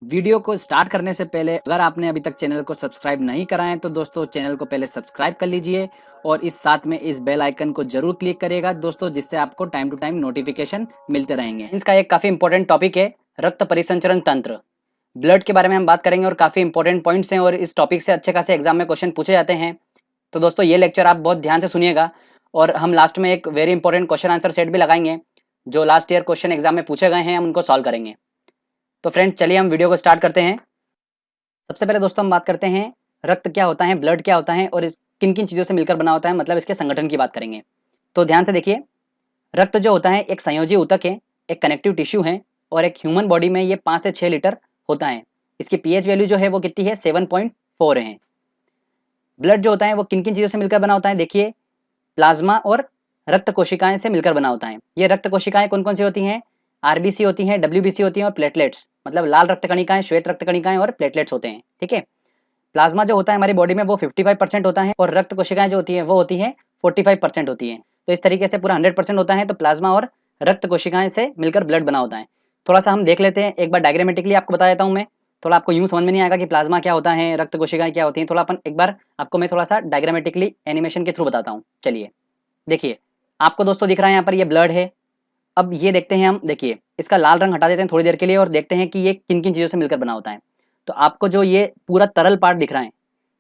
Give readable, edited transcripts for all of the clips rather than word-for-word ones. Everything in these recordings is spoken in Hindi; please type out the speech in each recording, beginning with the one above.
वीडियो को स्टार्ट करने से पहले अगर आपने अभी तक चैनल को सब्सक्राइब नहीं करा है तो दोस्तों चैनल को पहले सब्सक्राइब कर लीजिए और इस साथ में इस बेल आइकन को जरूर क्लिक करिएगा दोस्तों, जिससे आपको टाइम टू टाइम नोटिफिकेशन मिलते रहेंगे। इसका एक काफी इंपॉर्टेंट टॉपिक है रक्त परिसंचरण तंत्र। ब्लड के बारे में हम बात करेंगे और काफी इंपॉर्टेंट पॉइंट्स हैं और इस टॉपिक से अच्छे खासे एग्जाम में क्वेश्चन पूछे जाते हैं। तो दोस्तों ये लेक्चर आप बहुत ध्यान से सुनिएगा और हम लास्ट में एक very important question answer set भी लगाएंगे जो लास्ट ईयर क्वेश्चन एग्जाम में पूछे गए हैं, हम उनको सॉल्व करेंगे। तो फ्रेंड चलिए हम वीडियो को स्टार्ट करते हैं। सबसे पहले दोस्तों हम बात करते हैं रक्त क्या होता है, ब्लड क्या होता है और इस किन किन चीज़ों से मिलकर बना होता है, मतलब इसके संगठन की बात करेंगे। तो ध्यान से देखिए, रक्त जो होता है एक संयोजी ऊतक है, एक कनेक्टिव टिश्यू है और एक ह्यूमन बॉडी में ये 5 से 6 लीटर होता है। इसकी पीएच वैल्यू जो है वो कितनी है, 7.4 है। ब्लड जो होता है वो किन किन चीज़ों से मिलकर बना होता है, देखिए प्लाज्मा और रक्त कोशिकाएं से मिलकर बना होता है। ये रक्त कोशिकाएं कौन कौन सी होती हैं, आरबीसी होती हैं, डब्ल्यूबीसी होती हैं और प्लेटलेट्स, मतलब लाल रक्त कणिकाएं, श्वेत रक्त कणिकाएं और प्लेटलेट्स होते हैं। ठीक है। प्लाज्मा जो होता है हमारी बॉडी में वो 55% होता है और रक्त कोशिकाएं जो होती है वो होती है 45% होती है। तो इस तरीके से पूरा 100% होता है। तो प्लाज्मा और रक्त कोशिकाएं से मिलकर ब्लड बना होता है। थोड़ा सा हम देख लेते हैं, एक बार डायग्रामेटिकली आपको बता देता हूँ मैं, थोड़ा आपको यूं समझ में नहीं आएगा कि प्लाज्मा क्या होता है, रक्त कोशिकाएं क्या होती हैं। थोड़ा अपन एक बार आपको मैं थोड़ा सा डायग्रामेटिकली एनिमेशन के थ्रू बताता हूँ। चलिए देखिए, आपको दोस्तों दिख रहा है यहाँ पर ये ब्लड है। अब ये देखते हैं हम, देखिए इसका लाल रंग हटा देते हैं थोड़ी देर के लिए और देखते हैं कि ये किन किन चीज़ों से मिलकर बना होता है। तो आपको जो ये पूरा तरल पार्ट दिख रहा है,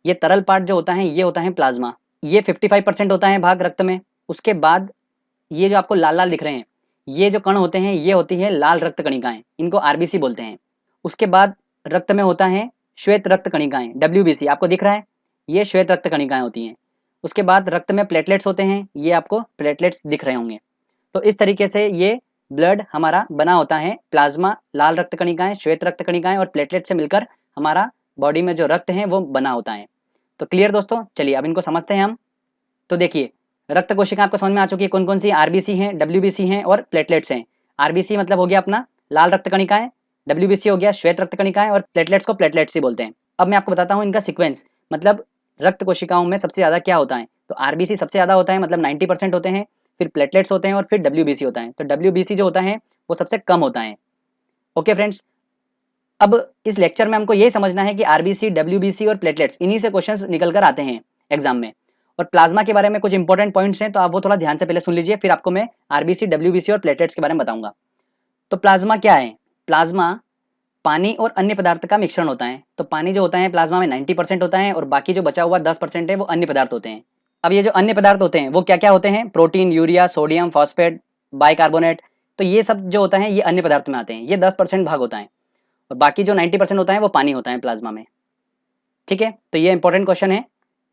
ये तरल पार्ट जो होता है ये होता है प्लाज्मा। ये 55% होता है भाग रक्त में। उसके बाद ये जो आपको लाल लाल दिख रहे हैं, ये जो कण होते हैं ये होती है लाल रक्त कणिकाएं, इनको आरबीसी बोलते हैं। उसके बाद रक्त में होता है श्वेत रक्त कणिकाएं, डब्ल्यूबीसी, आपको दिख रहा है ये श्वेत रक्त कणिकाएं होती हैं। उसके बाद रक्त में प्लेटलेट्स होते हैं, ये आपको प्लेटलेट्स दिख रहे होंगे। तो इस तरीके से ये ब्लड हमारा बना होता है। प्लाज्मा, लाल रक्त कणिकाएं, श्वेत रक्त कणिकाएं और प्लेटलेट से मिलकर हमारा बॉडी में जो रक्त है वो बना होता है। तो क्लियर दोस्तों, चलिए अब इनको समझते हैं हम। तो देखिए रक्त कोशिका आपको समझ में आ चुकी है कौन कौन सी, आरबीसी हैं, डब्ल्यूबीसी हैं और प्लेटलेट्स हैं। आरबीसी मतलब हो गया अपना लाल रक्त कणिकाएं, डब्ल्यूबीसी हो गया श्वेत रक्त कणिकाएं और प्लेटलेट्स को प्लेटलेट्स ही बोलते हैं। अब मैं आपको बताता हूँ इनका सीक्वेंस, मतलब रक्त कोशिकाओं में सबसे ज्यादा क्या होता है। तो आरबीसी सबसे ज्यादा होता है, मतलब 90% होते हैं, फिर प्लेटलेट्स होते हैं और फिर डब्ल्यूबीसी होता है। तो डब्ल्यूबीसी जो होता है वो सबसे कम होता है। ओके फ्रेंड्स, अब इस लेक्चर में हमको ये समझना है कि आरबीसी, डब्ल्यूबीसी और प्लेटलेट्स, इन्हीं से क्वेश्चंस निकल कर आते हैं एग्जाम में। और प्लाज्मा के बारे में कुछ इंपॉर्टेंट पॉइंट्स हैं, तो आप वो थोड़ा ध्यान से पहले सुन लीजिए, फिर आपको मैं आरबीसी, डब्ल्यूबीसी और प्लेटलेट्स के बारे में बताऊंगा। तो प्लाज्मा क्या है, प्लाज्मा पानी और अन्य पदार्थ का मिश्रण होता है। तो पानी जो होता है प्लाज्मा में 90% होता है और बाकी जो बचा हुआ 10% है वो अन्य पदार्थ होते हैं। अब ये जो अन्य पदार्थ होते हैं वो क्या क्या होते हैं, protein, urea, sodium, phosphate, bicarbonate. तो ये सब जो होता है ये अन्य पदार्थ में आते हैं, ये 10% भाग होता है और बाकी जो 90% होता है वो पानी होता है प्लाज्मा में। ठीक है, तो ये इंपॉर्टेंट क्वेश्चन है,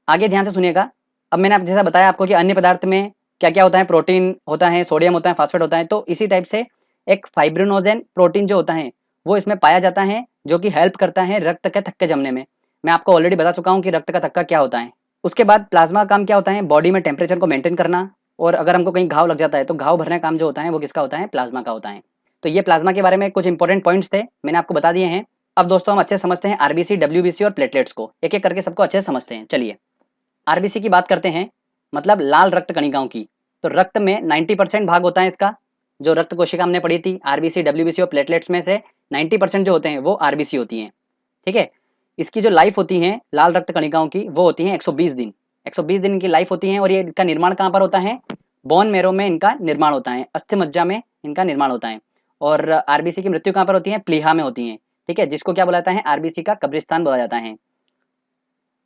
आगे ध्यान से सुनिएगा। अब मैंने आप जैसा बताया आपको कि अन्य पदार्थ में क्या क्या होता है, प्रोटीन होता है, सोडियम होता है, फास्फेट होता है। तो इसी टाइप से एक फाइब्रिनोजेन प्रोटीन जो होता है वो इसमें पाया जाता है, जो कि हेल्प करता है रक्त के थक्के जमने में। मैं आपको ऑलरेडी बता चुका हूँ कि रक्त का थक्का क्या होता है। उसके बाद प्लाज्मा का काम क्या होता है, बॉडी में टेम्परेचर को मेंटेन करना, और अगर हमको कहीं घाव लग जाता है तो घाव भरने का काम जो होता है वो किसका होता है, प्लाज्मा का होता है। तो ये प्लाज्मा के बारे में कुछ इंपॉर्टेंट पॉइंट्स थे, मैंने आपको बता दिए हैं। अब दोस्तों हम अच्छे से समझते हैं आरबीसी, डब्ल्यूबीसी और प्लेटलेट्स को, एक एक करके सबको अच्छे से समझते हैं। चलिए आरबीसी की बात करते हैं, मतलब लाल रक्त कणिकाओं की। तो रक्त में 90% भाग होता है इसका, जो रक्त कोशिका हमने पढ़ी थी आरबीसी, डब्ल्यूबीसी और प्लेटलेट्स में से 90% जो होते हैं वो आरबीसी होती हैं। ठीक है, इसकी जो लाइफ होती है लाल रक्त कणिकाओं की वो होती है 120 दिन। 120 दिन इनकी लाइफ होती है और ये इनका निर्माण कहाँ पर होता है, बोन मेरो में इनका निर्माण होता है, अस्थि मज्जा में इनका निर्माण होता है। और आरबीसी की मृत्यु कहाँ पर होती है, प्लीहा में होती है। ठीक है, जिसको क्या बोला जाता है, आरबीसी का कब्रिस्तान बोला जाता है।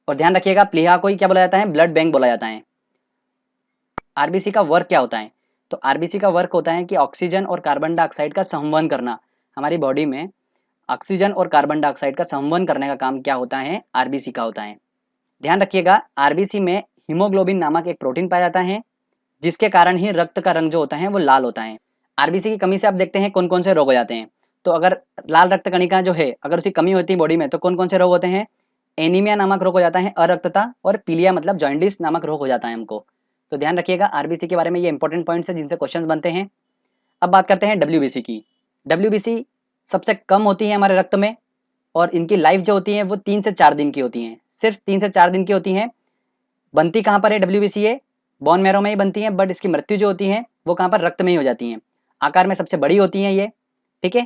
और ध्यान रखिएगा प्लीहा को ही क्या बोला जाता है, ब्लड बैंक बोला जाता है। आरबीसी का वर्क क्या होता है, तो आरबीसी का वर्क होता है कि ऑक्सीजन और कार्बन डाइऑक्साइड का संवहन करना। हमारी बॉडी में ऑक्सीजन और कार्बन डाइऑक्साइड का संवहन करने का काम क्या होता है, आरबीसी का होता है। ध्यान रखिएगा आरबीसी में हीमोग्लोबिन नामक एक प्रोटीन पाया जाता है, जिसके कारण ही रक्त का रंग जो होता है वो लाल होता है। आरबीसी की कमी से आप देखते हैं कौन कौन से रोग हो जाते हैं। तो अगर लाल रक्त कणिका जो है अगर उसकी कमी होती है बॉडी में तो कौन कौन से रोग होते हैं, एनीमिया नामक रोग हो जाता है, अरक्तता, और पीलिया मतलब जॉइंडिस नामक रोग हो जाता है हमको। तो ध्यान रखिएगा आरबीसी के बारे में, ये इंपॉर्टेंट पॉइंट्स है जिनसे क्वेश्चंस बनते हैं। अब बात करते हैं डब्ल्यूबीसी की। डब्ल्यूबीसी सबसे कम होती है हमारे रक्त में और इनकी लाइफ जो होती है वो 3 से 4 दिन की होती है, सिर्फ 3 से 4 दिन की होती है। बनती कहाँ पर है डब्ल्यूबीसी, ये बोन मैरो में ही बनती है, बट इसकी मृत्यु जो होती है वो कहाँ पर, रक्त में ही हो जाती है। आकार में सबसे बड़ी होती है ये। ठीक है,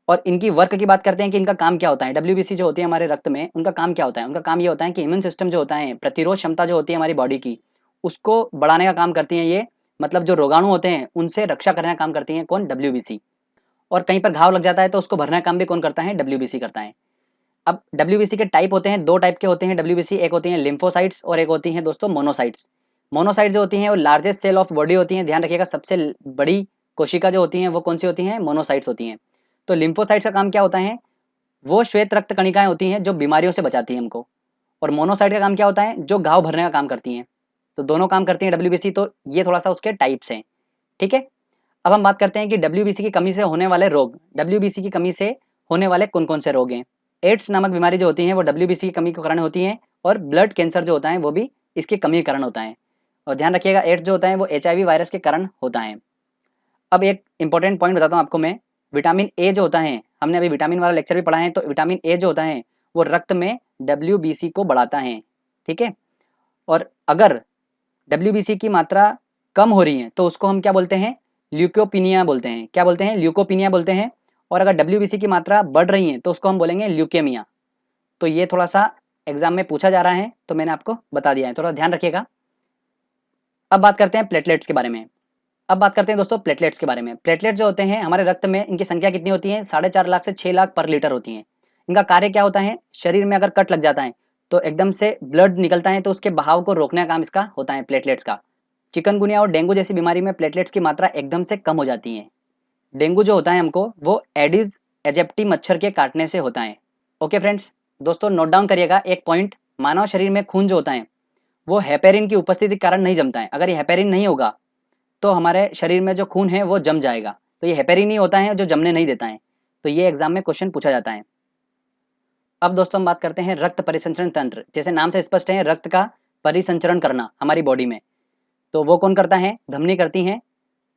और इनकी वर्क की बात करते हैं कि इनका काम क्या होता है। डब्ल्यूबीसी जो होती है हमारे रक्त में, उनका काम क्या होता है? उनका काम ये होता है कि इम्यून सिस्टम जो होता है, प्रतिरोध क्षमता जो होती है हमारी बॉडी की, उसको बढ़ाने का काम करती हैं ये। मतलब जो रोगाणु होते हैं उनसे रक्षा करने का काम करती हैं कौन? डब्ल्यूबीसी। और कहीं पर घाव लग जाता है तो उसको भरने का काम भी कौन करता है? डब्ल्यूबीसी करता है। अब डब्ल्यूबीसी के टाइप होते हैं, दो टाइप के होते हैं डब्ल्यूबीसी। एक होती हैं लिम्फोसाइट्स और एक होती हैं दोस्तों मोनोसाइट्स। मोनोसाइट जो होती हैं वो लार्जेस्ट सेल ऑफ बॉडी होती हैं। ध्यान रखिएगा, सबसे बड़ी कोशिका जो होती हैं वो कौन सी होती हैं? मोनोसाइट्स होती हैं। तो लिम्फोसाइट्स का काम क्या होता है? वो श्वेत रक्त कणिकाएं होती हैं जो बीमारियों से बचाती हैं हमको। और मोनोसाइट का काम क्या होता है? जो घाव भरने का काम करती हैं। तो दोनों काम करती हैं डब्ल्यूबीसी। तो ये थोड़ा सा उसके टाइप्स हैं, ठीक है। अब हम बात करते हैं कि डब्ल्यूबीसी की कमी से होने वाले रोग। डब्ल्यूबीसी की कमी से होने वाले कौन कौन से रोग हैं? एड्स नामक बीमारी जो होती है वो डब्ल्यूबीसी की कमी के कारण होती है। और ब्लड कैंसर जो होता है वो भी इसकी कमी के कारण होता है। और ध्यान रखिएगा, एड्स जो होता है वो एचआईवी वायरस के कारण होता है। अब एक इंपॉर्टेंट पॉइंट बताता हूँ आपको मैं। विटामिन ए जो होता है, हमने अभी विटामिन वाला लेक्चर भी पढ़ा है, तो विटामिन ए जो होता है वो रक्त में डब्ल्यूबीसी को बढ़ाता है, ठीक है। और अगर डब्ल्यूबीसी की मात्रा कम हो रही है तो उसको हम क्या बोलते हैं? ल्यूकोपिनिया बोलते हैं। क्या बोलते हैं? ल्यूकोपिनिया बोलते हैं। और अगर डब्ल्यूबीसी की मात्रा बढ़ रही है तो उसको हम बोलेंगे ल्यूकेमिया। तो ये थोड़ा सा एग्जाम में पूछा जा रहा है, तो मैंने आपको बता दिया है, थोड़ा ध्यान रखिएगा। अब बात करते हैं प्लेटलेट्स के बारे में। अब बात करते हैं दोस्तों प्लेटलेट्स के बारे में। प्लेटलेट जो होते हैं हमारे रक्त में, इनकी संख्या कितनी होती है? 4.5 लाख से 6 लाख पर लीटर होती है। इनका कार्य क्या होता है? शरीर में अगर कट लग जाता है तो एकदम से ब्लड निकलता है, तो उसके बहाव को रोकने का काम इसका होता है, प्लेटलेट्स का। चिकनगुनिया और डेंगू जैसी बीमारी में प्लेटलेट्स की मात्रा एकदम से कम हो जाती है। डेंगू जो होता है हमको, वो एडिस एजिप्टी मच्छर के काटने से होता है। ओके फ्रेंड्स, दोस्तों नोट डाउन करिएगा एक पॉइंट। मानव शरीर में खून जो होता है वो हेपेरिन की उपस्थिति के कारण नहीं जमता है। अगर ये हेपेरिन नहीं होगा तो हमारे शरीर में जो खून है वो जम जाएगा। तो ये हेपेरिन ही होता है जो जमने नहीं देता है। तो ये एग्जाम में क्वेश्चन पूछा जाता है। अब दोस्तों हम बात करते हैं रक्त परिसंचरण तंत्र। जैसे नाम से स्पष्ट है, रक्त का परिसंचरण करना हमारी बॉडी में, तो वो कौन करता है? धमनी करती हैं।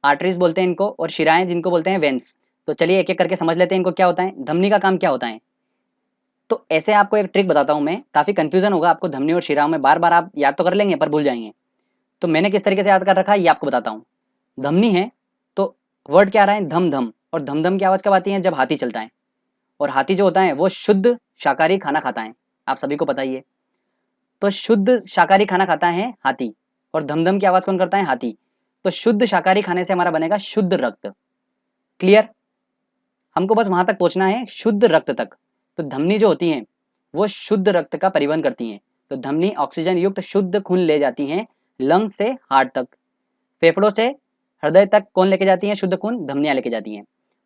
आर्टरीज बोलते हैं इनको, और शिराएं जिनको बोलते हैं वेन्स। तो चलिए एक एक करके समझ लेते हैं इनको क्या होता है। धमनी का काम क्या होता है? तो ऐसे आपको एक ट्रिक बताता हूं मैं, काफी कंफ्यूजन होगा आपको धमनी और शिराओं में, बार बार आप याद तो कर लेंगे पर भूल जाएंगे। तो मैंने किस तरीके से याद कर रखा है ये आपको बताता हूँ। धमनी है तो वर्ड क्या आ रहा है? धम धम। और धम धम की आवाज कब आती है? जब हाथी चलता है। और हाथी जो होता है वो शुद्ध शाकाहारी खाना खाता है, आप सभी को पता ही है। तो शुद्ध शाकाहारी खाना खाता है हाथी। और धम धम की आवाज कौन करता है? हाथी। तो शुद्ध शाकाहारी खाने से हमारा बनेगा शुद्ध रक्त। क्लियर? हमको बस वहां तक पहुंचना है, शुद्ध रक्त तक। तो धमनी जो होती है वो शुद्ध रक्त का परिवहन करती हैं। तो धमनी ऑक्सीजन युक्त शुद्ध खून ले जाती हैं लंग से हार्ट तक। फेफड़ों से हृदय तक कौन लेके जाती है शुद्ध खून? धमनियां लेके जाती हैं।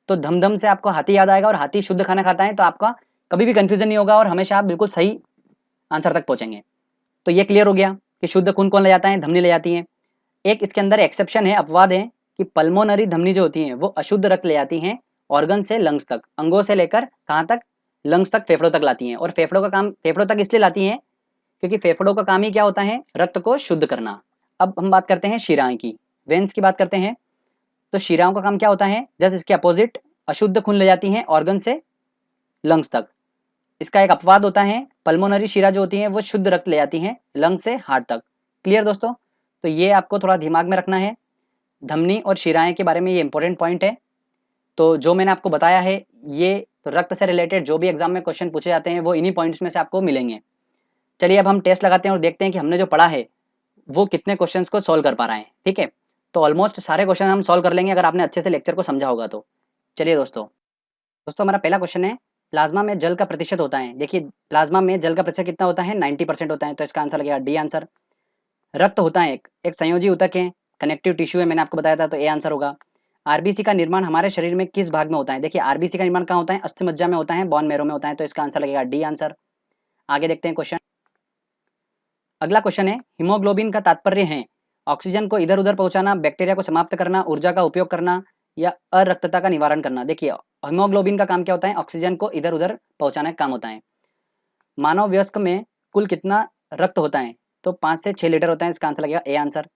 तो धम धम से आपको हाथी याद आएगा, और हाथी शुद्ध खाना खाता है, तो आपका कभी भी कंफ्यूजन नहीं होगा और हमेशा आप बिल्कुल सही आंसर तक पहुंचेंगे। तो ये क्लियर हो गया कि शुद्ध खून कौन ले जाता है? धमनी ले जाती है। एक इसके अंदर एक्सेप्शन है, अपवाद है, कि पल्मोनरी धमनी जो होती है वो अशुद्ध रक्त ले जाती हैं ऑर्गन से लंग्स तक, अंगों से लेकर कहाँ तक? लंग्स तक, फेफड़ों तक लाती हैं। और फेफड़ों का काम, फेफड़ों तक इसलिए लाती हैं क्योंकि फेफड़ों का काम ही क्या होता है? रक्त को शुद्ध करना। अब हम बात करते हैं शिराएं की, वेन्स की बात करते हैं। तो शिराओं का काम क्या होता है? जस्ट इसके अपोजिट, अशुद्ध खून ले जाती हैं ऑर्गन से लंग्स तक। इसका एक अपवाद होता है, पल्मोनरी शिरा जो होती है वो शुद्ध रक्त ले जाती हैं लंग से हार्ट तक। क्लियर दोस्तों? तो ये आपको थोड़ा दिमाग में रखना है, धमनी और शिराएं के बारे में ये इंपॉर्टेंट पॉइंट है। तो जो मैंने आपको बताया है ये, तो रक्त से रिलेटेड जो भी एग्जाम में क्वेश्चन पूछे जाते हैं वो इन्हीं पॉइंट्स में से आपको मिलेंगे। चलिए अब हम टेस्ट लगाते हैं और देखते हैं कि हमने जो पढ़ा है वो कितने क्वेश्चंस को सॉल्व कर पा रहा है, ठीक है। तो ऑलमोस्ट सारे क्वेश्चन हम सॉल्व कर लेंगे अगर आपने अच्छे से लेक्चर को समझा होगा तो। चलिए दोस्तों, हमारा पहला क्वेश्चन है, प्लाज्मा में जल का प्रतिशत होता है। देखिए प्लाज्मा में जल का प्रतिशत कितना होता है? 90% होता है। तो इसका आंसर लगेगा डी आंसर। रक्त होता है एक संयोजी ऊतक है, कनेक्टिव टिश्यू है, मैंने आपको बताया था, तो ए आंसर होगा। आरबीसी का निर्माण हमारे शरीर में किस भाग में होता है? देखिए आरबीसी का निर्माण कहाँ होता है? अस्थि मज्जा में होता है, बोन मैरो में होता है। तो इसका आंसर लगेगा डी आंसर। आगे देखते हैं क्वेश्चन। अगला क्वेश्चन है, हीमोग्लोबिन का तात्पर्य है ऑक्सीजन को इधर उधर पहुंचाना, बैक्टीरिया को समाप्त करना, ऊर्जा का उपयोग करना, या अरक्तता का निवारण करना। देखिए हीमोग्लोबिन का काम क्या होता है? ऑक्सीजन को इधर उधर पहुंचाने का काम होता है। मानव वयस्क में कुल कितना रक्त होता है? तो 5 से 6 लीटर होता है। इसका आंसर लगेगा ए आंसर।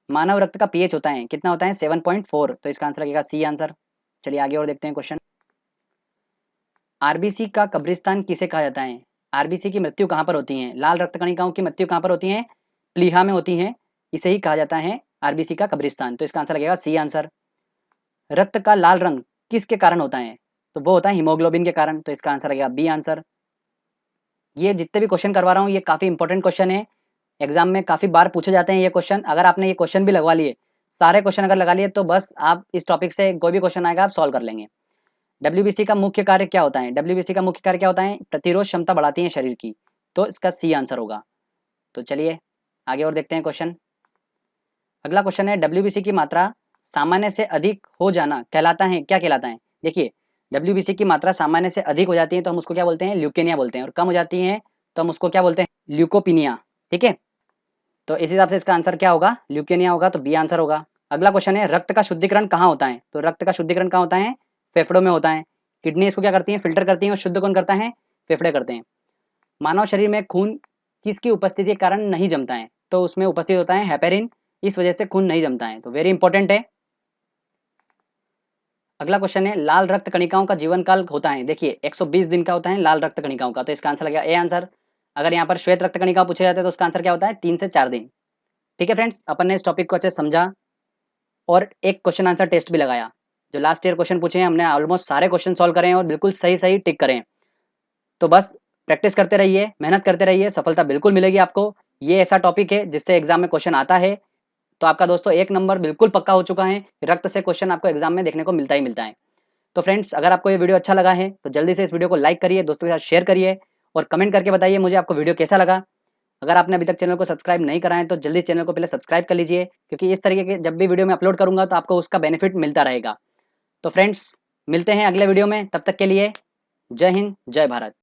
मानव रक्त का पीएच होता है कितना होता है? 7.4। तो इसका आंसर लगेगा सी आंसर। चलिए आगे और देखते हैं क्वेश्चन। आरबीसी का कब्रिस्तान किसे कहा जाता है? आरबीसी की मृत्यु कहाँ पर होती है? लाल रक्त कणिकाओं की मृत्यु कहाँ पर होती है? प्लीहा में होती है। इसे ही कहा जाता है आरबीसी का कब्रिस्तान। तो इसका आंसर लगेगा सी आंसर। रक्त का लाल रंग किसके कारण होता है? तो वो होता है हीमोग्लोबिन के कारण, तो इसका आंसर आ गया बी आंसर। ये जितने भी क्वेश्चन करवा रहा हूँ ये काफ़ी इंपॉर्टेंट क्वेश्चन है, एग्जाम में काफ़ी बार पूछे जाते हैं ये क्वेश्चन। अगर आपने ये क्वेश्चन भी लगवा लिए, सारे क्वेश्चन अगर लगा लिए, तो बस आप इस टॉपिक से कोई भी क्वेश्चन आएगा आप सॉल्व कर लेंगे। डब्ल्यूबीसी का मुख्य कार्य क्या होता है? डब्ल्यूबीसी का मुख्य कार्य क्या होता है? प्रतिरोध क्षमता बढ़ाती है शरीर की, तो इसका सी आंसर होगा। तो चलिए आगे और देखते हैं क्वेश्चन। अगला क्वेश्चन है, डब्ल्यूबीसी की मात्रा सामान्य से अधिक हो जाना कहलाता है, क्या कहलाता है? देखिए, डब्ल्यूबीसी की मात्रा सामान्य से अधिक हो जाती है तो हम उसको क्या बोलते हैं? ल्यूकेनिया बोलते हैं, और कम हो जाती है तो हम उसको क्या बोलते हैं? ल्यूकोपिनिया। ठीक है, तो इस हिसाब से इसका आंसर क्या होगा? ल्यूकेनिया होगा, तो बी आंसर होगा। अगला क्वेश्चन है, रक्त का शुद्धिकरण कहाँ होता है? तो रक्त का शुद्धिकरण कहाँ होता है? फेफड़ों में होता है। किडनी इसको क्या करती है? फिल्टर करती है, और शुद्ध कौन करता है? फेफड़े करते हैं। मानव शरीर में खून किसकी उपस्थिति के कारण नहीं जमता है? तो उसमें उपस्थित होता है हेपेरिन, इस वजह से खून नहीं जमता है, तो वेरी इंपॉर्टेंट है। अगला क्वेश्चन है, लाल रक्त कणिकाओं का जीवन काल होता है, देखिए 120 दिन का होता है लाल रक्त कणिकाओं का, तो इसका आंसर लगा ए आंसर। अगर यहाँ पर श्वेत रक्त कणिका पूछे जाते हैं तो उसका आंसर क्या होता है? 3 से 4 दिन। ठीक है फ्रेंड्स, अपन ने इस टॉपिक को अच्छे से समझा और एक क्वेश्चन आंसर टेस्ट भी लगाया। जो लास्ट ईयर क्वेश्चन पूछे हैं हमने ऑलमोस्ट सारे क्वेश्चन सॉल्व करे हैं और बिल्कुल सही सही टिक करें। तो बस प्रैक्टिस करते रहिए, मेहनत करते रहिए, सफलता बिल्कुल मिलेगी आपको। ये ऐसा टॉपिक है जिससे एग्जाम में क्वेश्चन आता है, तो आपका दोस्तों एक नंबर बिल्कुल पक्का हो चुका है। रक्त से क्वेश्चन आपको एग्जाम में देखने को मिलता ही मिलता है। तो फ्रेंड्स, अगर आपको ये वीडियो अच्छा लगा है तो जल्दी से इस वीडियो को लाइक करिए, दोस्तों के साथ शेयर करिए, और कमेंट करके बताइए मुझे आपको वीडियो कैसा लगा। अगर आपने अभी तक चैनल को सब्सक्राइब नहीं करा है तो जल्दी चैनल को पहले सब्सक्राइब कर लीजिए, क्योंकि इस तरीके के जब भी वीडियो मैं अपलोड करूंगा तो आपको उसका बेनिफिट मिलता रहेगा। तो फ्रेंड्स, मिलते हैं अगले वीडियो में, तब तक के लिए जय हिंद, जय भारत।